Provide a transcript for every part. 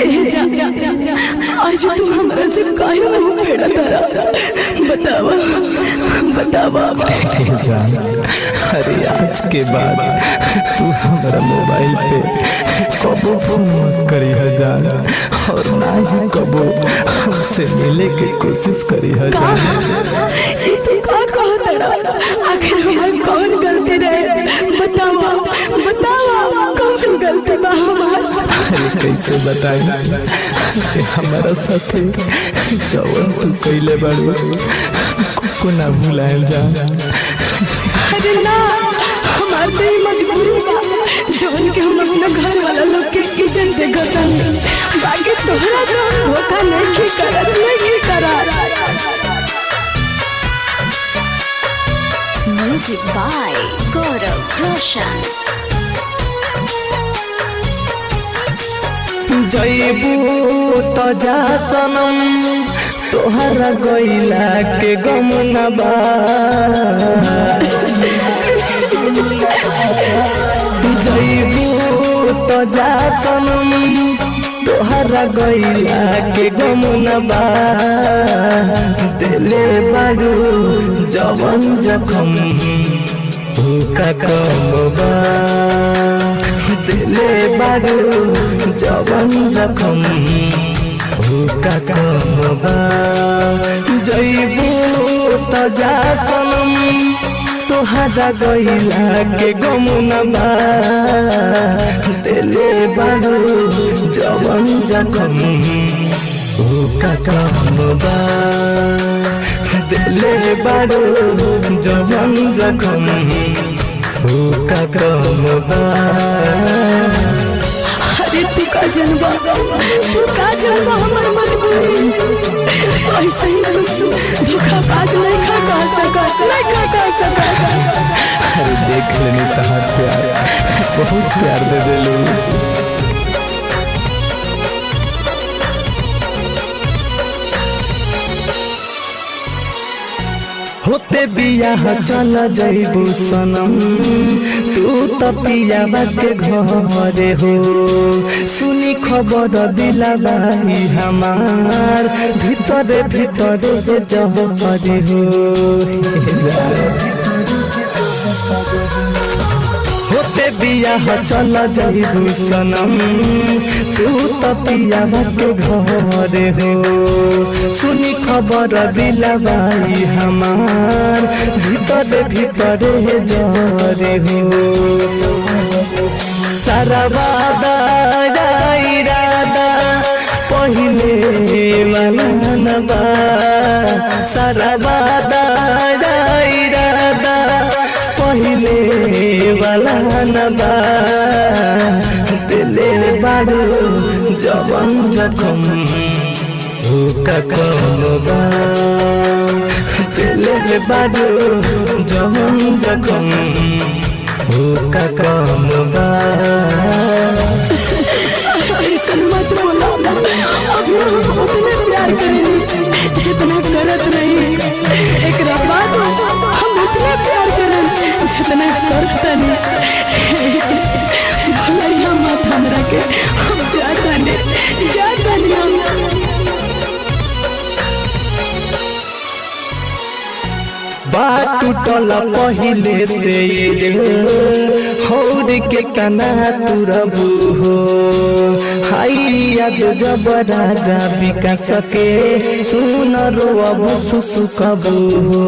जा आज तू हमरा से काहे मुंह फेड़ा तारा बतावा बतावा। जान अरे आज के बाद तू हमारा मोबाइल पे कबो फोन मत करी जान और ना ही कबो हमसे मिले की कोशिश करी जान। तू का कह तारा आखिर हमार कौन गलती रहे बतावा बतावा कौन गलती बा हमार। अरे कैसे बताई हमारा साथे जवन तू कैले बाड़ू को ना भुलाएल जान। अरे ना हमार तो मजबूरी बा जोन के हम अपना घर वाला लोग के किचन दे गतन बाकी तोहरा तो धोखा नहीं करा। Music by Gaurav Roshan. जईबू तो जा सनम तोहरा गईला के गम न बा। जईबू तो जा सनम तोहरा गईला के गम न बा। दिले बारू जवन जखम का कम बा। दिले बारू जवन जखम का कम बा। जईबू तो जा सनम तोहरा गईला के गम न बा। दिले बारू जवन जखम का कम बा। दिले बारू जवन जखम का कम बा। अरे तू का जनवा हमार मजबूरी ऐसे ही तू धोखाबाज नहीं खा सका। अरे देख लेनी तहार प्यार बहुत प्यार दे दिलू। होते बियाह चला जईबू सनम तू तो पियावा के घरे हो। सुनी खबर दिलाबाई हमार भीतरे भीतरे जहरे हो। होते बियाह चला जईबू सनम तू तो पियावा के घरे हो। सुनी खबर दिलाबाई हमार भीतरे भीतरे जरे हो। सारा वादा इरादा पहिले वाला न बा। सारा वादा इरादा पहिले वाला न बा। दिले बारू जवन जखम का कम बा। दिले बारू जवन जखम का कम बा। ऐसा मत बोला अब हम उतने प्यार करेंगे जितना करत नहीं। एक बाद हम उतने प्यार करें जितना करता नहीं। भलैया मत हमरा के हम जाता नहीं हम। बात टूटल पहिले से हौर के कना तुरबू हो। हाई याद जब राजा विकास के सुन रो अब सुसुकबू हो।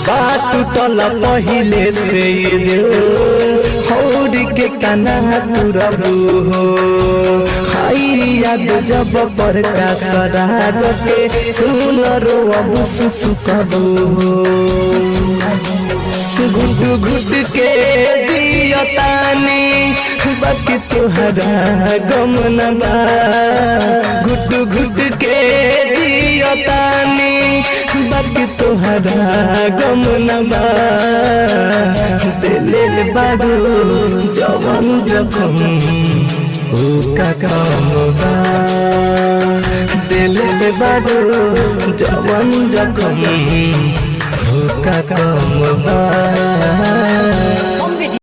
बात टूटल पहिले से हौर के कना तुरबू हो। हाई याद जब प्रकाश राज के सुन रो अब सुसुकबू हो। घुट घुट के जियतानी बाकी तुहरा गम न बा। घुट घुट के जियतानी बाकी तुहरा गम न बा। दिले बारू जवन जखम का कम बा। दिले बारू जवन जखम का कम बा।